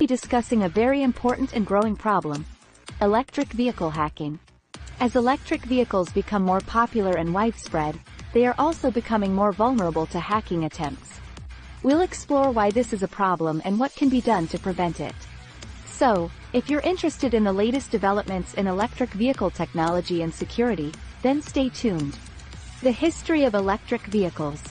be discussing a very important and growing problem: electric vehicle hacking. As electric vehicles become more popular and widespread, they are also becoming more vulnerable to hacking attempts. We'll explore why this is a problem and what can be done to prevent it. So, if you're interested in the latest developments in electric vehicle technology and security, then stay tuned. The history of electric vehicles.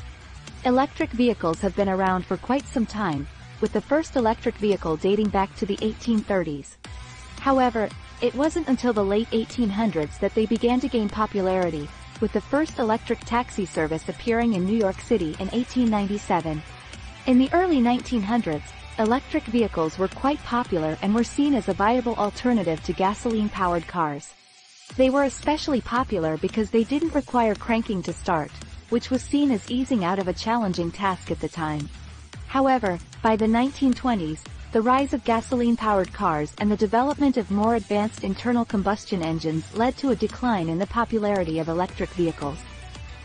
Electric vehicles have been around for quite some time, with the first electric vehicle dating back to the 1830s. However, it wasn't until the late 1800s that they began to gain popularity, with the first electric taxi service appearing in New York City in 1897. In the early 1900s, electric vehicles were quite popular and were seen as a viable alternative to gasoline-powered cars. They were especially popular because they didn't require cranking to start, which was seen as easing out of a challenging task at the time. However, by the 1920s, the rise of gasoline-powered cars and the development of more advanced internal combustion engines led to a decline in the popularity of electric vehicles.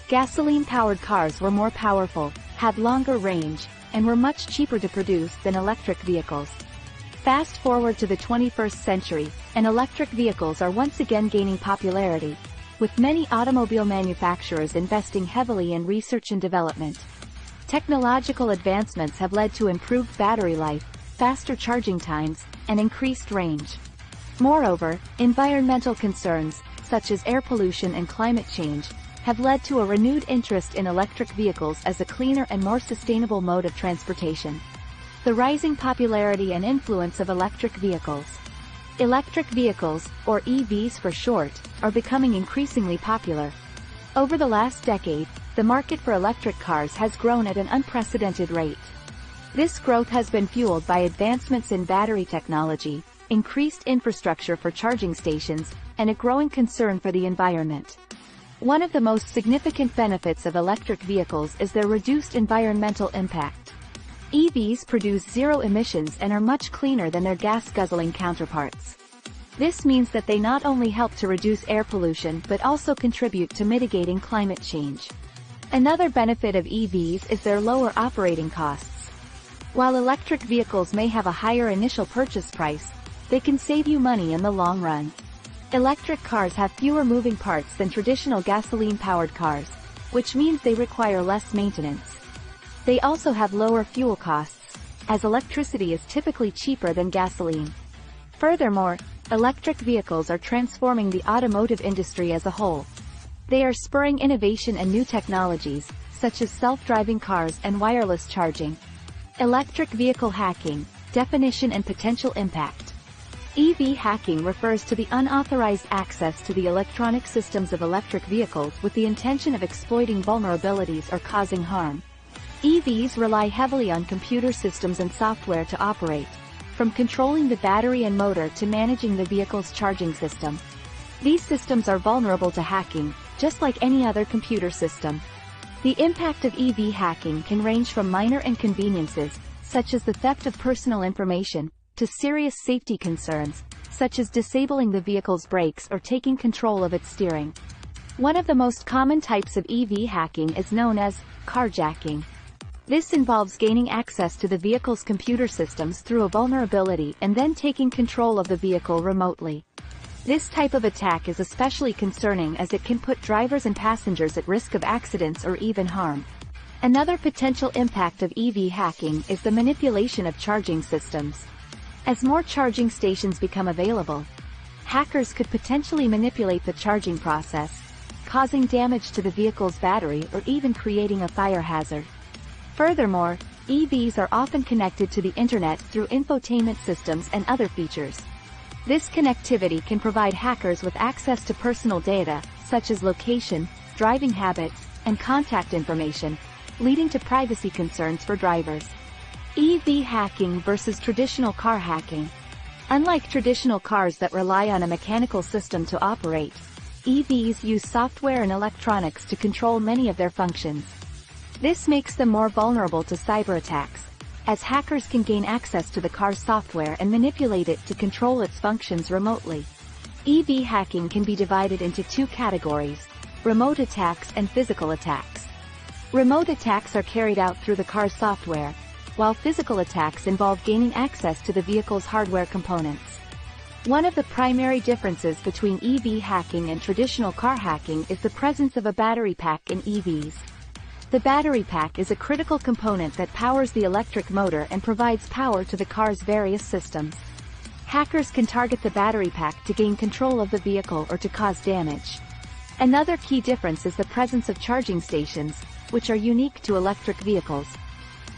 Gasoline-powered cars were more powerful, had longer range, and were much cheaper to produce than electric vehicles. Fast forward to the 21st century, and electric vehicles are once again gaining popularity, with many automobile manufacturers investing heavily in research and development. Technological advancements have led to improved battery life, faster charging times, and increased range. Moreover, environmental concerns, such as air pollution and climate change, have led to a renewed interest in electric vehicles as a cleaner and more sustainable mode of transportation. The rising popularity and influence of electric vehicles. Electric vehicles, or EVs for short, are becoming increasingly popular. Over the last decade, the market for electric cars has grown at an unprecedented rate. This growth has been fueled by advancements in battery technology, increased infrastructure for charging stations, and a growing concern for the environment. One of the most significant benefits of electric vehicles is their reduced environmental impact. EVs produce zero emissions and are much cleaner than their gas-guzzling counterparts. This means that they not only help to reduce air pollution but also contribute to mitigating climate change. Another benefit of EVs is their lower operating costs. While electric vehicles may have a higher initial purchase price, they can save you money in the long run. Electric cars have fewer moving parts than traditional gasoline-powered cars, which means they require less maintenance. They also have lower fuel costs, as electricity is typically cheaper than gasoline. Furthermore, electric vehicles are transforming the automotive industry as a whole. They are spurring innovation and new technologies, such as self-driving cars and wireless charging. Electric vehicle hacking, definition and potential impact. EV hacking refers to the unauthorized access to the electronic systems of electric vehicles with the intention of exploiting vulnerabilities or causing harm. EVs rely heavily on computer systems and software to operate, from controlling the battery and motor to managing the vehicle's charging system. These systems are vulnerable to hacking, just like any other computer system. The impact of EV hacking can range from minor inconveniences, such as the theft of personal information, to serious safety concerns, such as disabling the vehicle's brakes or taking control of its steering. One of the most common types of EV hacking is known as carjacking. This involves gaining access to the vehicle's computer systems through a vulnerability and then taking control of the vehicle remotely. This type of attack is especially concerning as it can put drivers and passengers at risk of accidents or even harm. Another potential impact of EV hacking is the manipulation of charging systems. As more charging stations become available, hackers could potentially manipulate the charging process, causing damage to the vehicle's battery or even creating a fire hazard. Furthermore, EVs are often connected to the internet through infotainment systems and other features. This connectivity can provide hackers with access to personal data, such as location, driving habits, and contact information, leading to privacy concerns for drivers. EV hacking versus traditional car hacking. Unlike traditional cars that rely on a mechanical system to operate, EVs use software and electronics to control many of their functions. This makes them more vulnerable to cyber attacks, as hackers can gain access to the car's software and manipulate it to control its functions remotely. EV hacking can be divided into two categories: remote attacks and physical attacks. Remote attacks are carried out through the car's software, while physical attacks involve gaining access to the vehicle's hardware components. One of the primary differences between EV hacking and traditional car hacking is the presence of a battery pack in EVs. The battery pack is a critical component that powers the electric motor and provides power to the car's various systems. Hackers can target the battery pack to gain control of the vehicle or to cause damage. Another key difference is the presence of charging stations, which are unique to electric vehicles.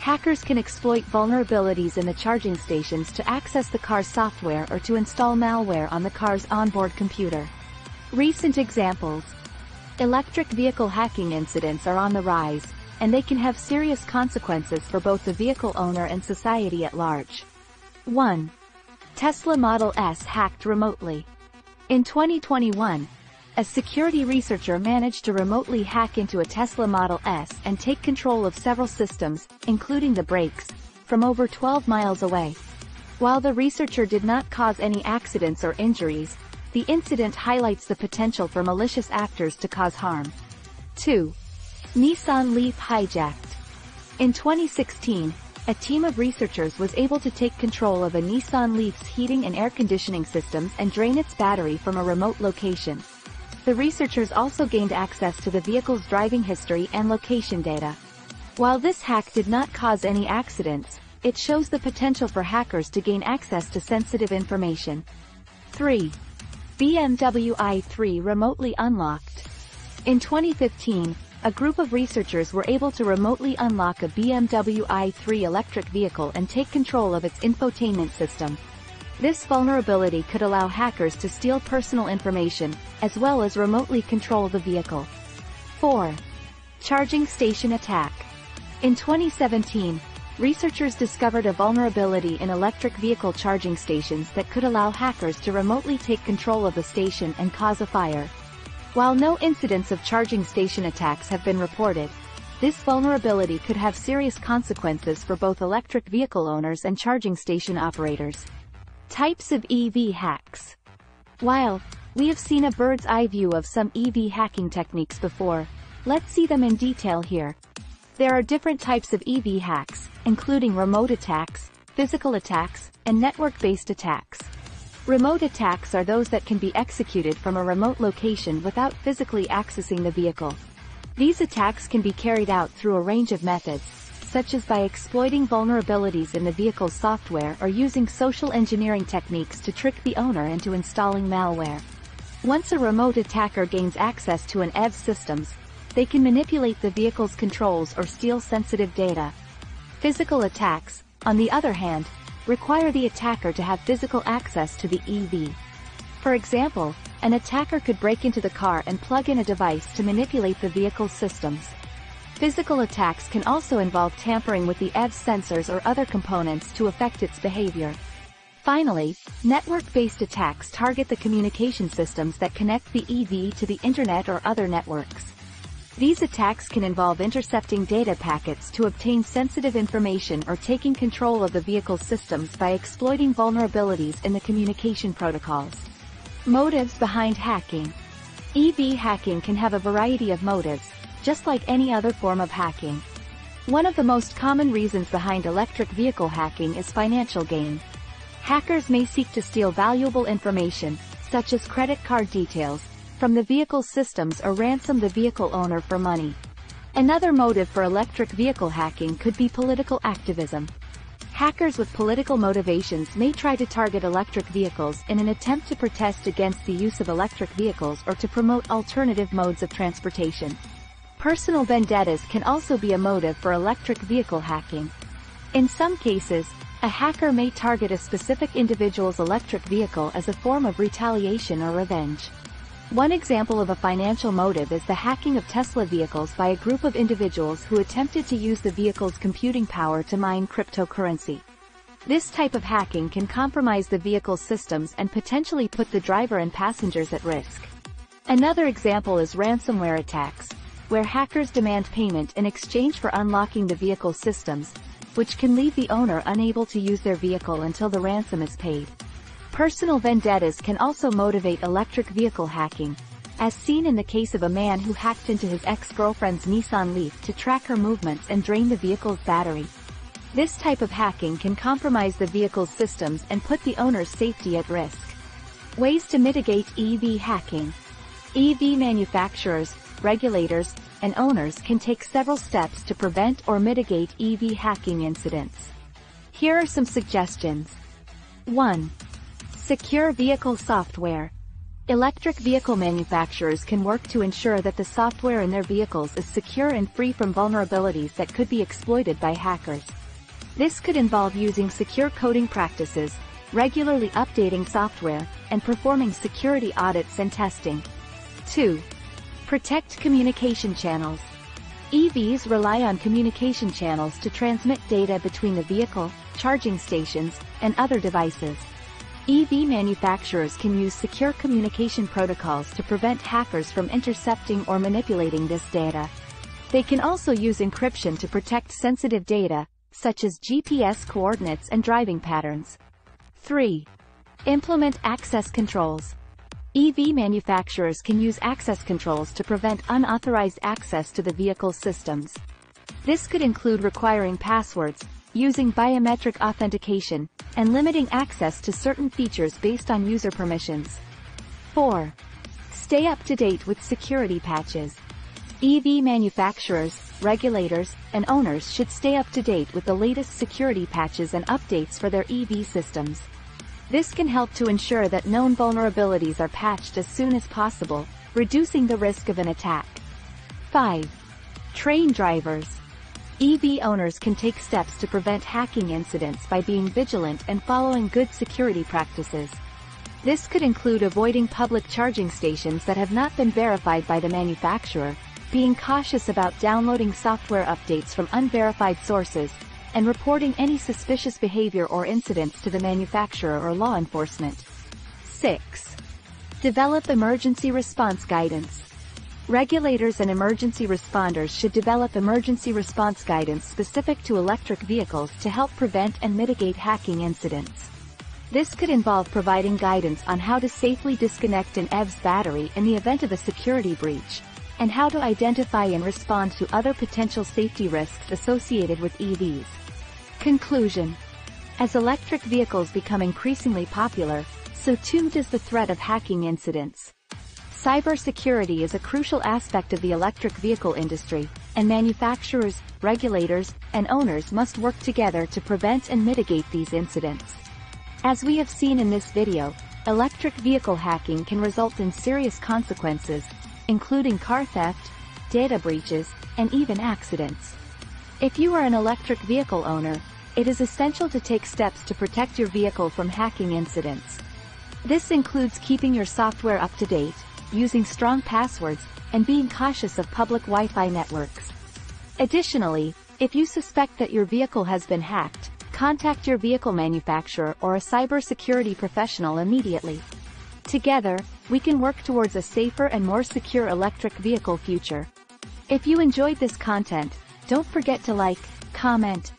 Hackers can exploit vulnerabilities in the charging stations to access the car's software or to install malware on the car's onboard computer. Recent examples. Electric vehicle hacking incidents are on the rise, and they can have serious consequences for both the vehicle owner and society at large. 1. Tesla Model S hacked remotely. In 2021, a security researcher managed to remotely hack into a Tesla Model S and take control of several systems, including the brakes, from over 12 miles away. While the researcher did not cause any accidents or injuries, the incident highlights the potential for malicious actors to cause harm. 2. Nissan Leaf hijacked. In 2016, a team of researchers was able to take control of a Nissan Leaf's heating and air conditioning systems and drain its battery from a remote location. The researchers also gained access to the vehicle's driving history and location data. While this hack did not cause any accidents, it shows the potential for hackers to gain access to sensitive information. 3. BMW i3 remotely unlocked. In 2015, a group of researchers were able to remotely unlock a BMW i3 electric vehicle and take control of its infotainment system. This vulnerability could allow hackers to steal personal information, as well as remotely control the vehicle. 4. Charging station attack. In 2017, researchers discovered a vulnerability in electric vehicle charging stations that could allow hackers to remotely take control of the station and cause a fire. While no incidents of charging station attacks have been reported, this vulnerability could have serious consequences for both electric vehicle owners and charging station operators. Types of EV hacks. While we have seen a bird's eye view of some EV hacking techniques before, let's see them in detail here. There are different types of EV hacks, including remote attacks, physical attacks, and network-based attacks. Remote attacks are those that can be executed from a remote location without physically accessing the vehicle. These attacks can be carried out through a range of methods, such as by exploiting vulnerabilities in the vehicle's software or using social engineering techniques to trick the owner into installing malware. Once a remote attacker gains access to an EV's systems, they can manipulate the vehicle's controls or steal sensitive data. Physical attacks, on the other hand, require the attacker to have physical access to the EV. For example, an attacker could break into the car and plug in a device to manipulate the vehicle's systems. Physical attacks can also involve tampering with the EV's sensors or other components to affect its behavior. Finally, network-based attacks target the communication systems that connect the EV to the internet or other networks. These attacks can involve intercepting data packets to obtain sensitive information or taking control of the vehicle's systems by exploiting vulnerabilities in the communication protocols. Motives behind hacking. EV hacking can have a variety of motives, just like any other form of hacking. One of the most common reasons behind electric vehicle hacking is financial gain. Hackers may seek to steal valuable information, such as credit card details, from the vehicle's systems or ransom the vehicle owner for money. Another motive for electric vehicle hacking could be political activism. Hackers with political motivations may try to target electric vehicles in an attempt to protest against the use of electric vehicles or to promote alternative modes of transportation. Personal vendettas can also be a motive for electric vehicle hacking. In some cases, a hacker may target a specific individual's electric vehicle as a form of retaliation or revenge. One example of a financial motive is the hacking of Tesla vehicles by a group of individuals who attempted to use the vehicle's computing power to mine cryptocurrency. This type of hacking can compromise the vehicle's systems and potentially put the driver and passengers at risk. Another example is ransomware attacks, where hackers demand payment in exchange for unlocking the vehicle's systems, which can leave the owner unable to use their vehicle until the ransom is paid. Personal vendettas can also motivate electric vehicle hacking, as seen in the case of a man who hacked into his ex-girlfriend's Nissan Leaf to track her movements and drain the vehicle's battery. This type of hacking can compromise the vehicle's systems and put the owner's safety at risk. Ways to mitigate EV hacking. EV manufacturers, regulators, and owners can take several steps to prevent or mitigate EV hacking incidents. Here are some suggestions. 1. Secure vehicle software. Electric vehicle manufacturers can work to ensure that the software in their vehicles is secure and free from vulnerabilities that could be exploited by hackers. This could involve using secure coding practices, regularly updating software, and performing security audits and testing. 2. Protect communication channels. EVs rely on communication channels to transmit data between the vehicle, charging stations, and other devices. EV manufacturers can use secure communication protocols to prevent hackers from intercepting or manipulating this data. They can also use encryption to protect sensitive data, such as GPS coordinates and driving patterns. 3. Implement access controls. EV manufacturers can use access controls to prevent unauthorized access to the vehicle's systems. This could include requiring passwords, using biometric authentication, and limiting access to certain features based on user permissions. 4. Stay up to date with security patches. EV manufacturers, regulators, and owners should stay up to date with the latest security patches and updates for their EV systems. This can help to ensure that known vulnerabilities are patched as soon as possible, reducing the risk of an attack. 5. Train drivers. EV owners can take steps to prevent hacking incidents by being vigilant and following good security practices. This could include avoiding public charging stations that have not been verified by the manufacturer, being cautious about downloading software updates from unverified sources, and reporting any suspicious behavior or incidents to the manufacturer or law enforcement. 6. Develop emergency response guidance. Regulators and emergency responders should develop emergency response guidance specific to electric vehicles to help prevent and mitigate hacking incidents. This could involve providing guidance on how to safely disconnect an EV's battery in the event of a security breach, and how to identify and respond to other potential safety risks associated with EVs. Conclusion. As electric vehicles become increasingly popular, so too does the threat of hacking incidents. Cybersecurity is a crucial aspect of the electric vehicle industry, and manufacturers, regulators, and owners must work together to prevent and mitigate these incidents. As we have seen in this video, electric vehicle hacking can result in serious consequences, including car theft, data breaches, and even accidents. If you are an electric vehicle owner, it is essential to take steps to protect your vehicle from hacking incidents. This includes keeping your software up to date, using strong passwords, and being cautious of public Wi-Fi networks. Additionally, if you suspect that your vehicle has been hacked, contact your vehicle manufacturer or a cybersecurity professional immediately. Together, we can work towards a safer and more secure electric vehicle future. If you enjoyed this content, don't forget to like, comment,